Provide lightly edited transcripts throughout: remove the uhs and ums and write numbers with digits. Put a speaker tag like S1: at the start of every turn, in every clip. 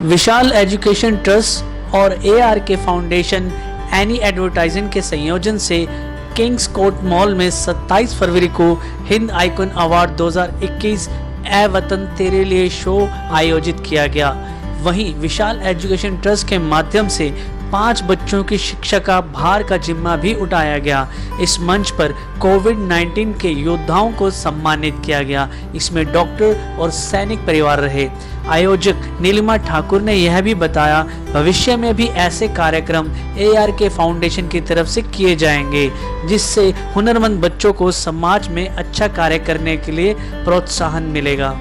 S1: विशाल education trust और ARK foundation any advertising के संयोजन से किंग्स कोर्ट मॉल में 27 फरवरी को हिंद आइकन अवार्ड 2021 ए वतन तेरे लिए शो आयोजित किया गया। वहीं विशाल एजुकेशन ट्रस्ट के माध्यम से 5 बच्चों की शिक्षा का भार का जिम्मा भी उठाया गया। इस मंच पर कोविड-19 के योद्धाओं को सम्मानित किया गया। इसमें डॉक्टर और सैनिक परिवार रहे। आयोजक नीलिमा ठाकुर ने यह भी बताया, भविष्य में भी ऐसे कार्यक्रम ARK फाउंडेशन की तरफ से किए जाएंगे, जिससे हुनरमंद बच्चों को समाज में अच्छा कार्य करने के लिए प्रोत्साहन मिलेगा।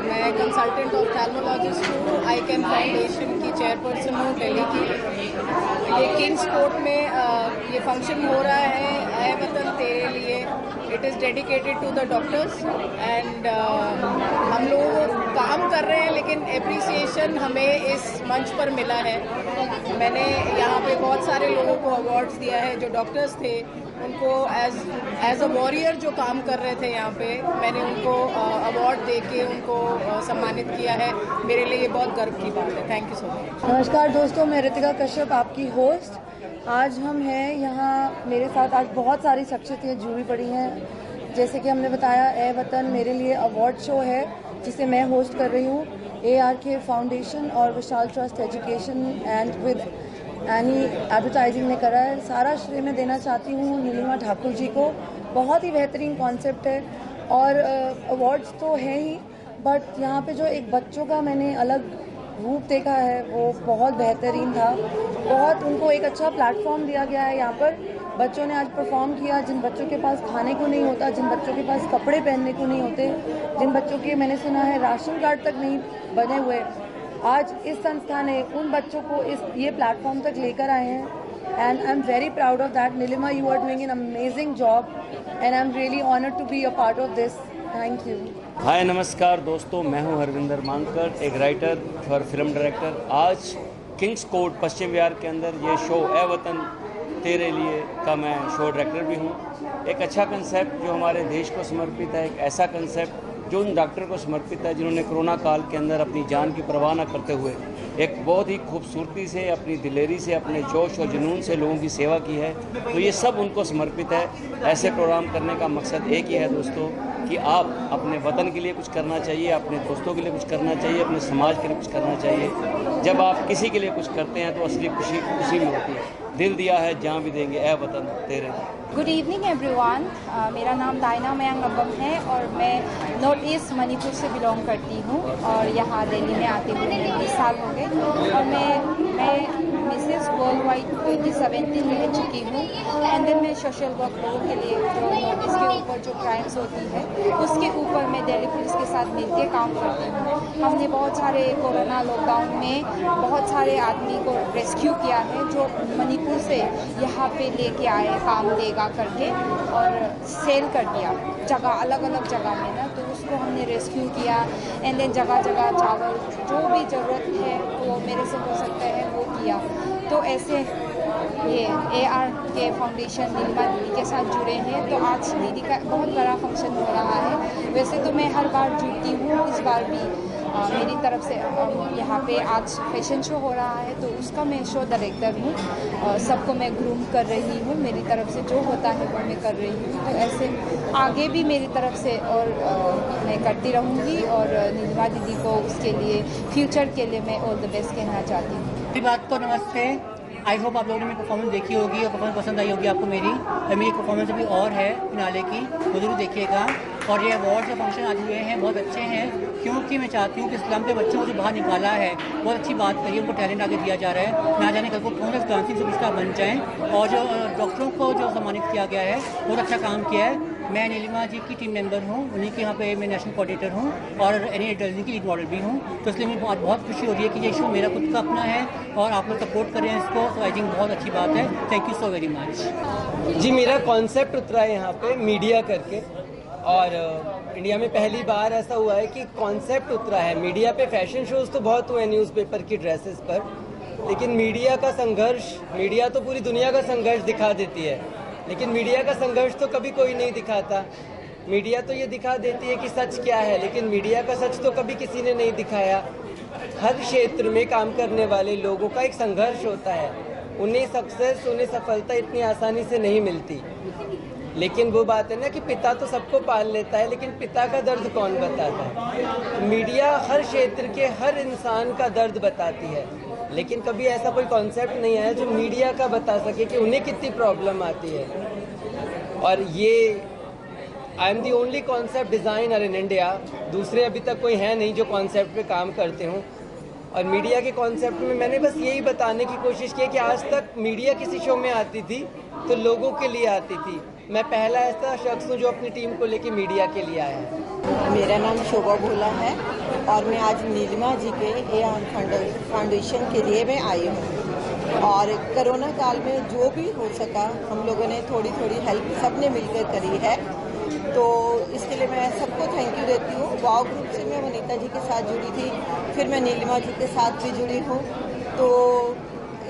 S2: मैं कंसल्टेंट ऑफ्थेल्मोलॉजिस्ट हूँ, आइकन फाउंडेशन की चेयरपर्सन हूँ दिल्ली की। ये किंग्स कोर्ट में ये फंक्शन हो रहा है ए वतन तेरे लिए। It is dedicated to the doctors and हम लोग काम कर रहे हैं, लेकिन एप्रिसिएशन हमें इस मंच पर मिला है। मैंने यहाँ पे बहुत सारे लोगों को अवार्ड्स दिया है जो डॉक्टर्स थे, उनको एज अ वॉरियर जो काम कर रहे थे यहाँ पे, मैंने उनको अवार्ड देके उनको सम्मानित किया है। मेरे लिए ये बहुत गर्व की बात है। Thank you so much.
S3: नमस्कार दोस्तों, मैं रितिका कश्यप आपकी होस्ट। आज हम हैं यहाँ, मेरे साथ आज बहुत सारी शख्सियतें जुड़ी पड़ी हैं। जैसे कि हमने बताया, ए वतन मेरे लिए अवार्ड शो है जिसे मैं होस्ट कर रही हूँ। ARK फाउंडेशन और Vishal trust education and with any advertising ने करा है। सारा श्रेय मैं देना चाहती हूँ नीलिमा ठाकुर जी को। बहुत ही बेहतरीन कॉन्सेप्ट है और अवार्ड्स तो हैं ही, बट यहाँ पे जो एक बच्चों का मैंने अलग रूप देखा है वो बहुत बेहतरीन था। बहुत उनको एक अच्छा प्लेटफॉर्म दिया गया है। यहाँ पर बच्चों ने आज परफॉर्म किया। जिन बच्चों के पास खाने को नहीं होता, जिन बच्चों के पास कपड़े पहनने को नहीं होते, जिन बच्चों के मैंने सुना है राशन कार्ड तक नहीं बने हुए, आज इस संस्था ने उन बच्चों को ये प्लेटफॉर्म तक लेकर आए हैं। And I am very proud of that. Neelima, you are doing an amazing job and I am really honoured to be a part of this. Thank you.
S4: Hi नमस्कार दोस्तों, मैं हूं हरविंदर मानकर, एक राइटर और फिल्म डायरेक्टर। आज किंग्स कोर्ट पश्चिम विहार के अंदर ये शो ए वतन तेरे लिए का मैं शो डायरेक्टर भी हूं। एक अच्छा कंसेप्ट जो हमारे देश को समर्पित है, एक ऐसा कंसेप्ट जो उन डॉक्टर को समर्पित है जिन्होंने कोरोना काल के अंदर अपनी जान की परवाह न करते हुए एक बहुत ही खूबसूरती से, अपनी दिलेरी से, अपने जोश और जुनून से लोगों की सेवा की है। तो ये सब उनको समर्पित है। ऐसे प्रोग्राम करने का मकसद एक ही है दोस्तों, कि आप अपने वतन के लिए कुछ करना चाहिए, अपने दोस्तों के लिए कुछ करना चाहिए, अपने समाज के लिए कुछ करना चाहिए। जब आप किसी के लिए कुछ करते हैं तो असली खुशी खुशी में होती है। दिल दिया है जहाँ भी देंगे, ए वतन तेरे।
S5: गुड इवनिंग एवरीवन, मेरा नाम दायना मयांग अब्बम है और मैं नॉर्थ ईस्ट मणिपुर से बिलोंग करती हूँ और यहाँ दिल्ली में आते हुए 20 साल हो गए और मैं मिसेस वर्ल्ड वाइड 2017 रह चुकी हूँ। एंड देन मैं सोशल वर्क लोगों के लिए जो नॉर्थ ईस्ट के ऊपर जो क्राइम्स होती है उसके ऊपर मैं दिल्ली पुलिस के साथ मिलकर काम करती हूँ। हमने बहुत सारे कोरोना लॉकडाउन में बहुत सारे आदमी को रेस्क्यू किया है जो मणिपुर से यहाँ पे लेके आए काम देगा करके और सेल कर दिया जगह, अलग अलग जगह में ना, तो उसको हमने रेस्क्यू किया। एंड देन जगह जगह चावल जो भी ज़रूरत है वो मेरे से हो सकता है वो किया। तो ऐसे ये ARK फाउंडेशन नीलिमा दीदी के साथ जुड़े हैं। तो आज दीदी का बहुत बड़ा फंक्शन हो रहा है। वैसे तो मैं हर बार जुड़ती हूँ, इस बार भी मेरी तरफ से यहाँ पे आज फैशन शो हो रहा है तो उसका मैं शो डायरेक्टर हूँ। सबको मैं ग्रूम कर रही हूँ, मेरी तरफ से जो होता है वो मैं कर रही हूँ। तो ऐसे आगे भी मेरी तरफ से और मैं करती रहूँगी और नीलिमा दीदी को उसके लिए फ्यूचर के लिए मैं ऑल द बेस्ट कहना चाहती हूँ।
S6: बात तो नमस्ते। आई होप आप लोगों ने मेरी परफॉर्मेंस देखी होगी और परफॉर्मेंस पसंद आई होगी आपको मेरी। और मेरी परफॉर्मेंस अभी और है फिनाले की, वो जरूर देखिएगा। और ये अवार्ड जो फंक्शन आज हुए हैं बहुत अच्छे हैं, क्योंकि मैं चाहती हूँ कि इस्लाम के बच्चों को जो बाहर निकाला है बहुत अच्छी बात कही, उनको टैलेंट आगे दिया जा रहा है। ना जाने कल को कौन सा डांसिंग सुपरस्टार बन जाएँ। और जो डॉक्टरों को जो सम्मानित किया गया है बहुत अच्छा काम किया है। मैं नीलिमा जी की टीम मेंबर हूँ, उन्हीं के यहाँ पे मैं नेशनल कोऑर्डिनेटर हूँ और एनी एडवर्टाइजिंग की लीड मॉडल भी हूँ। तो इसलिए मुझे बहुत खुशी हो रही है कि ये शो मेरा खुद का अपना है और आप लोग सपोर्ट कर रहे हैं इसको, तो आई थिंक बहुत अच्छी बात है। Thank you so very much.
S7: जी, मेरा कॉन्सेप्ट उतरा है यहाँ पे मीडिया करके, और इंडिया में पहली बार ऐसा हुआ है कि कॉन्सेप्ट उतरा है मीडिया पे। फैशन शोज तो बहुत हुए न्यूज़पेपर की ड्रेसेस पर, लेकिन मीडिया का संघर्ष, मीडिया तो पूरी दुनिया का संघर्ष दिखा देती है, लेकिन मीडिया का संघर्ष तो कभी कोई नहीं दिखाता। मीडिया तो ये दिखा देती है कि सच क्या है, लेकिन मीडिया का सच तो कभी किसी ने नहीं दिखाया। हर क्षेत्र में काम करने वाले लोगों का एक संघर्ष होता है, उन्हें सक्सेस, उन्हें सफलता इतनी आसानी से नहीं मिलती। लेकिन वो बात है ना कि पिता तो सबको पाल लेता है, लेकिन पिता का दर्द कौन बताता है। मीडिया हर क्षेत्र के हर इंसान का दर्द बताती है, लेकिन कभी ऐसा कोई कॉन्सेप्ट नहीं आया जो मीडिया का बता सके कि उन्हें कितनी प्रॉब्लम आती है। और ये I am the only concept designer in India, दूसरे अभी तक कोई है नहीं जो कॉन्सेप्ट पे काम करते हों। और मीडिया के कॉन्सेप्ट में मैंने बस यही बताने की कोशिश की कि आज तक मीडिया किसी शो में आती थी तो लोगों के लिए आती थी। मैं पहला ऐसा शख्स हूँ जो अपनी टीम को लेके मीडिया के लिए आया है।
S8: मेरा नाम शोभा भोला है और मैं आज नीलिमा जी के एआर फाउंडेशन के लिए मैं आई हूँ। और कोरोना काल में जो भी हो सका हम लोगों ने थोड़ी थोड़ी हेल्प सबने मिलकर करी है, तो इसके लिए मैं सबको थैंक यू देती हूँ। वाव ग्रुप से मैं वनीता जी के साथ जुड़ी थी, फिर मैं नीलिमा जी के साथ भी जुड़ी हूँ, तो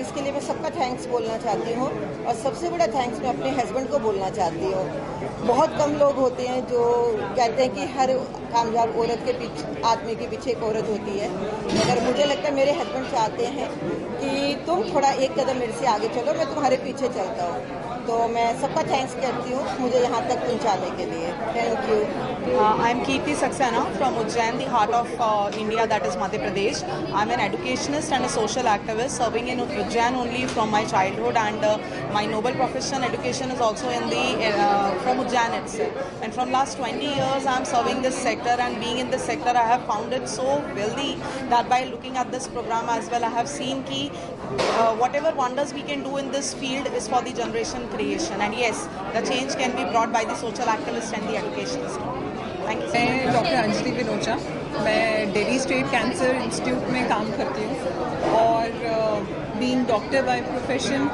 S8: इसके लिए मैं सबका थैंक्स बोलना चाहती हूँ। और सबसे बड़ा थैंक्स मैं अपने हस्बैंड को बोलना चाहती हूँ। बहुत कम लोग होते हैं जो कहते हैं कि हर कामयाब औरत के पीछे, आदमी के पीछे एक औरत होती है, मगर मुझे लगता है मेरे हस्बैंड चाहते हैं कि तुम थोड़ा एक कदम मेरे से आगे चलो, मैं तुम्हारे पीछे चलता हूँ। तो मैं सबका थैंक्स करती हूँ मुझे यहाँ तक पहुँचाने के लिए। Thank you.
S9: I am Kirti Saxena from Ujjain, the heart of India, that is Madhya Pradesh. I am an educationist and a social activist serving in Ujjain only from my childhood, and my noble profession education is also in the from Ujjain itself. And from last 20 years I am serving this sector, and being in this sector I have found it so wealthy that by looking at this program as well I have seen ki whatever wonders we can do in this field is for the generation creation, and yes, the change can be brought by the social activist and the educationist. Thank you.
S10: मैं doctor Anjali विनोचा, मैं Delhi state cancer institute में काम करती हूँ और being doctor by profession,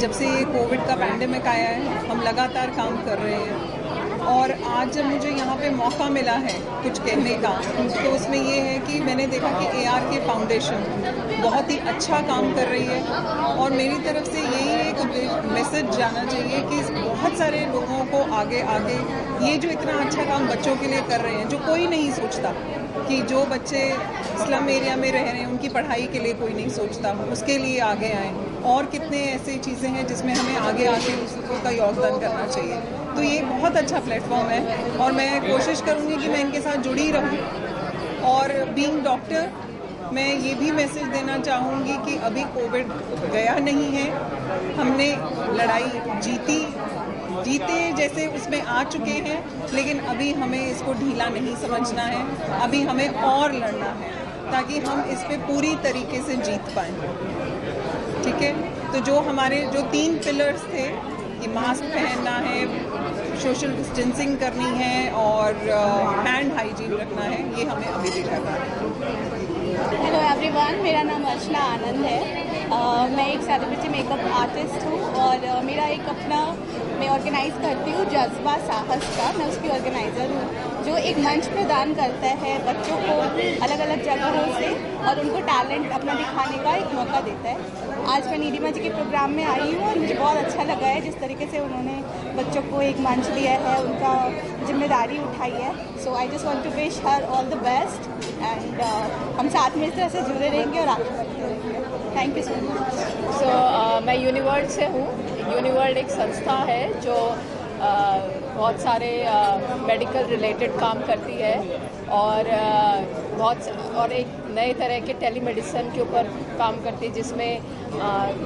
S10: जब से ये कोविड का पैंडेमिक आया है हम लगातार काम कर रहे हैं। और आज जब मुझे यहाँ पे मौका मिला है कुछ कहने का, तो उसमें ये है कि मैंने देखा कि एआर के फाउंडेशन बहुत ही अच्छा काम कर रही है, और मेरी तरफ से यही एक मैसेज जाना चाहिए कि बहुत सारे लोगों को आगे आगे ये जो इतना अच्छा काम बच्चों के लिए कर रहे हैं, जो कोई नहीं सोचता कि जो बच्चे स्लम एरिया में रह रहे हैं उनकी पढ़ाई के लिए कोई नहीं सोचता, उसके लिए आगे आए। और कितने ऐसी चीज़ें हैं जिसमें हमें आगे आके उसका योगदान करना चाहिए। तो ये बहुत अच्छा प्लेटफॉर्म है और मैं कोशिश करूँगी कि मैं इनके साथ जुड़ी रहूँ। और बीइंग डॉक्टर मैं ये भी मैसेज देना चाहूँगी कि अभी कोविड गया नहीं है, हमने लड़ाई जीते जैसे उसमें आ चुके हैं, लेकिन अभी हमें इसको ढीला नहीं समझना है, अभी हमें और लड़ना है ताकि हम इस पे पूरी तरीके से जीत पाएँ। ठीक है, तो जो हमारे जो 3 पिलर्स थे कि मास्क पहनना है, सोशल डिस्टेंसिंग करनी है और हैंड हाइजीन रखना है, ये हमें अभी भी करना है।
S11: हेलो एवरीवन, मेरा नाम अर्चना आनंद है। मैं एक सेलिब्रिटी मेकअप आर्टिस्ट हूँ और मेरा एक अपना मैं ऑर्गेनाइज़ करती हूँ जज्बा साहस का, मैं उसकी ऑर्गेनाइज़र हूँ, जो एक मंच प्रदान करता है बच्चों को अलग अलग जगहों से और उनको टैलेंट अपना दिखाने का एक मौका देता है। आज मैं नीलिमा जी के प्रोग्राम में आई हूँ और मुझे बहुत अच्छा लगा है जिस तरीके से उन्होंने बच्चों को एक मंच दिया है, उनका जिम्मेदारी उठाई है। So I just want to wish her all the best, and हम साथ में इस तरह से जुड़े रहेंगे और आगे बढ़ते रहेंगे। Thank you so much.
S12: मैं यूनिवर्ल्ड से हूँ। यूनिवर्ल्ड एक संस्था है जो बहुत सारे मेडिकल रिलेटेड काम करती है और और एक नए तरह के टेलीमेडिसिन के ऊपर काम करती है, जिसमें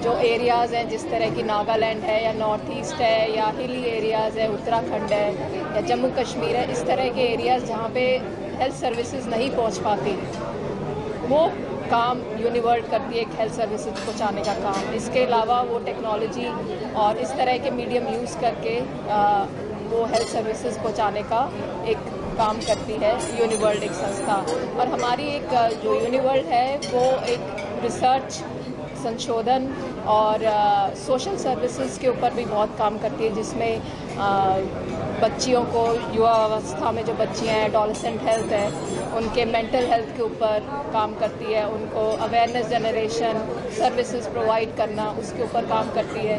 S12: जो एरियाज़ हैं जिस तरह की नागालैंड है या नॉर्थ ईस्ट है या हिली एरियाज़ है, उत्तराखंड है या जम्मू कश्मीर है, इस तरह के एरियाज़ जहाँ पे हेल्थ सर्विसेज नहीं पहुँच पाती, वो काम यूनिवर्ल्ड करती है, एक हेल्थ सर्विसेज पहुँचाने का काम। इसके अलावा वो टेक्नोलॉजी और इस तरह के मीडियम यूज़ करके वो हेल्थ सर्विसेज पहुंचाने का एक काम करती है यूनिवर्ल्ड एक संस्था। और हमारी एक जो यूनिवर्ल्ड है वो एक रिसर्च, संशोधन और सोशल सर्विसेज के ऊपर भी बहुत काम करती है, जिसमें बच्चियों को, युवा अवस्था में जो बच्चियां हैं, एडोलेसेंट हेल्थ है, उनके मेंटल हेल्थ के ऊपर काम करती है, उनको अवेयरनेस जनरेशन सर्विसेज प्रोवाइड करना उसके ऊपर काम करती है,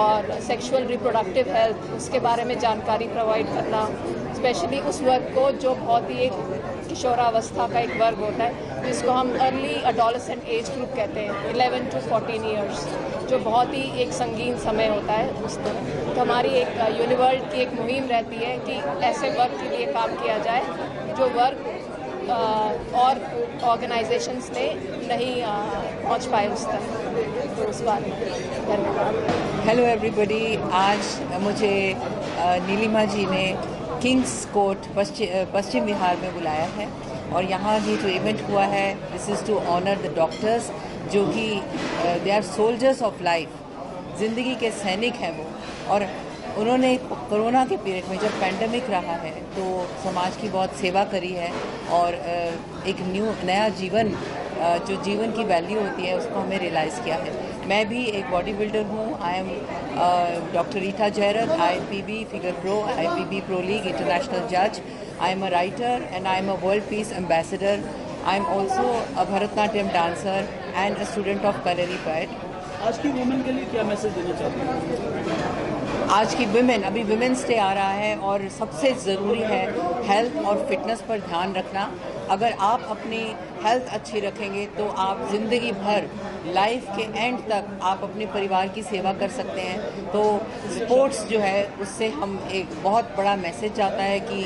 S12: और सेक्सुअल रिप्रोडक्टिव हेल्थ उसके बारे में जानकारी प्रोवाइड करना, स्पेशली उस वर्ग को जो बहुत ही एक किशोरावस्था का एक वर्ग होता है जिसको हम अर्ली एडोलेसेंट एज ग्रुप कहते हैं, 11 to 14 ईयर्स, जो बहुत ही एक संगीन समय होता है उस तरह। तो हमारी एक यूनिवर्ल्ड की एक मुहिम रहती है कि ऐसे वर्ग के लिए काम किया जाए जो वर्ग और ऑर्गेनाइजेशंस ने नहीं पहुंच पाए उस तक, तो उस बारे में धन्यवाद।
S13: हेलो एवरीबॉडी, आज मुझे नीलिमा जी ने किंग्स कोर्ट पश्चिम बिहार में बुलाया है, और यहाँ ये जो इवेंट हुआ है, this is to honour the doctors जो कि they are soldiers of life, ज़िंदगी के सैनिक हैं वो। और उन्होंने कोरोना के पीरियड में जब पैंडमिक रहा है तो समाज की बहुत सेवा करी है, और एक नया जीवन, जो जीवन की वैल्यू होती है उसको हमें रियलाइज़ किया है। मैं भी एक बॉडी बिल्डर हूँ। I am doctor Rita Jayrath, IFBB figure pro, IFBB pro league international जज। I am a writer and I am a world peace ambassador. I am also a Bharatanatyam dancer and a student of Kalaripayattu.
S14: आज की women के लिए क्या message देना चाहते हैं?
S13: आज की विमेन, अभी विमेंस डे आ रहा है, और सबसे ज़रूरी है हेल्थ और फिटनेस पर ध्यान रखना। अगर आप अपनी हेल्थ अच्छी रखेंगे तो आप ज़िंदगी भर, लाइफ के एंड तक आप अपने परिवार की सेवा कर सकते हैं। तो स्पोर्ट्स जो है उससे हम एक बहुत बड़ा मैसेज जाता है कि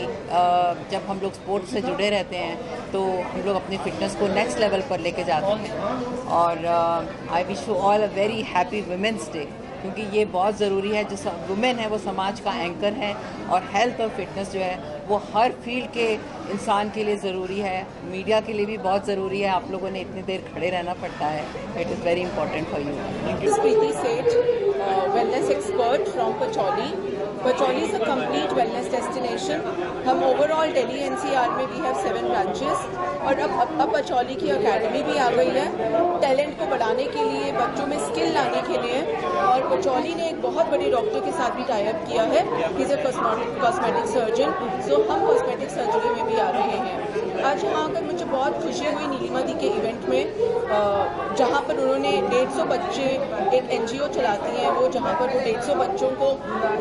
S13: जब हम लोग स्पोर्ट्स से जुड़े रहते हैं तो हम लोग अपनी फिटनेस को नेक्स्ट लेवल पर लेके जाते हैं। और I wish you all a very happy women's day, क्योंकि ये बहुत ज़रूरी है। जो वुमेन है वो समाज का एंकर है, और हेल्थ और फिटनेस जो है वो हर फील्ड के इंसान के लिए ज़रूरी है। मीडिया के लिए भी बहुत ज़रूरी है। आप लोगों ने इतनी देर खड़े रहना पड़ता है। It is very important for you.
S15: Preeti Seth, wellness expert from Pacholi. Pacholi is a complete wellness destination. हम ओवरऑल दिल्ली NCR में भी have 7 branches, और अब पचौली की अकेडमी भी आ गई है टैलेंट को बढ़ाने के लिए, बच्चों में स्किल लाने के लिए। और पचौली ने एक बहुत बड़े डॉक्टर के साथ भी टाई अप किया है, he is a cosmetic surgeon, so हम कॉस्मेटिक सर्जरी में भी आ रहे हैं। आज यहाँ आकर मुझे बहुत खुशी हुई नीलिमा दी के इवेंट में, जहाँ पर उन्होंने 150 बच्चे, एक NGO चलाती हैं वो, जहाँ पर वो 150 बच्चों को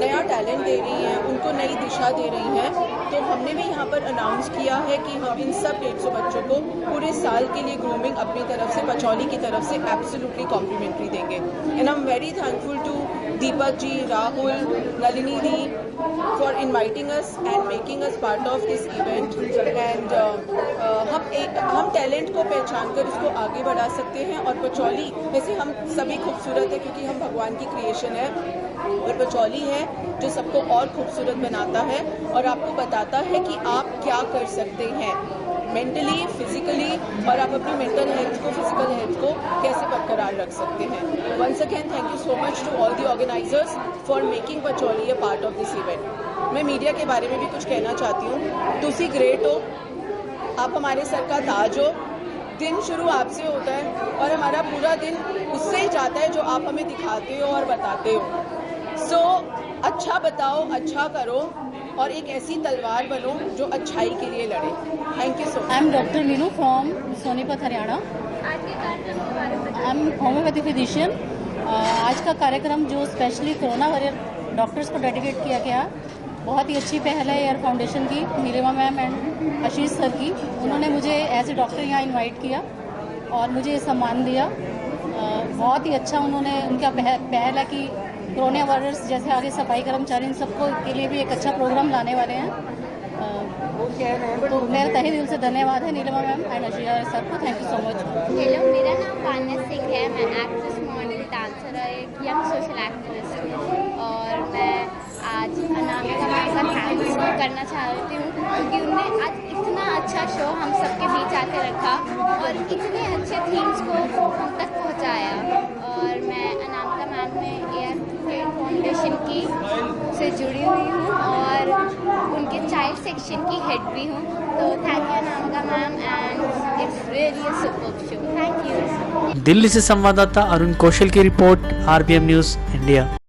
S15: नया टैलेंट दे रही हैं, उनको नई दिशा दे रही हैं। तो हमने भी यहाँ पर अनाउंस किया है कि हम इन सब 150 बच्चों को पूरे साल के लिए ग्रूमिंग अपनी तरफ से, पचौली की तरफ से एब्सोल्युटली कॉम्प्लीमेंट्री देंगे। And I am very thankful to Deepak ji, Rahul, Nalini di for inviting us and making us part of this event. And हम टैलेंट को पहचान कर उसको आगे बढ़ा सकते हैं। और पचौली वैसे हम सभी खूबसूरत है क्योंकि हम भगवान की क्रिएशन है, और पचौली है जो सबको और खूबसूरत बनाता है और आपको बताता है कि आप क्या कर सकते हैं मेंटली, फिजिकली, और आप अपनी मेंटल हेल्थ को, फिजिकल हेल्थ को कैसे बरकरार रख सकते हैं। Once again thank you so much to all the organisers for making Pachauli a part of this event. मैं मीडिया के बारे में भी कुछ कहना चाहती हूँ। तुसी ग्रेट हो, आप हमारे सर का ताज हो। दिन शुरू आपसे होता है और हमारा पूरा दिन उससे ही जाता है जो आप हमें दिखाते हो और बताते हो। सो अच्छा बताओ, अच्छा करो, और एक ऐसी तलवार बनो जो अच्छाई के लिए लड़े। Thank you so much.
S16: I am doctor Meenu from Sonipat, Haryana. I am homeopathy physician. आज का कार्यक्रम जो स्पेशली कोरोना वॉरियर डॉक्टर्स को डेडिकेट किया गया, बहुत ही अच्छी पहल है एयर फाउंडेशन की, Neelima ma'am and Ashish sir की। उन्होंने मुझे एज ए डॉक्टर यहाँ इनवाइट किया और मुझे सम्मान दिया। बहुत ही अच्छा उन्होंने, उनका पहल है कि कोरोना वॉरियर्स जैसे आगे सफाई कर्मचारी, इन सबको के लिए भी एक अच्छा प्रोग्राम लाने वाले हैं। तो मेरा तहे दिल से धन्यवाद है Neelima ma'am and Ashish sir को। Thank you so much.
S17: Hello, मेरा नाम पान्या सिंह है। मैं एक्ट्रेस, मॉडल, डांसर और एक यंग सोशल एक्टिविस्ट हूँ। और मैं आज अनामिका मैम का थैंक्स करना चाहती हूँ क्योंकि उन्होंने आज इतना अच्छा शो हम सबके बीच आके रखा और इतने अच्छे थीम्स को हम तक पहुँचाया। और मैं अनामिका मैम में एयर फाउंडेशन फाउंडेशन की से जुड़ी हुई हूँ और उनके चाइल्ड सेक्शन की हेड भी हूँ। तो thank you Anamika ma'am and it's really a superb show. Thank you.
S1: Delhi से संवाददाता अरुण कौशल की रिपोर्ट, RBM न्यूज़ इंडिया।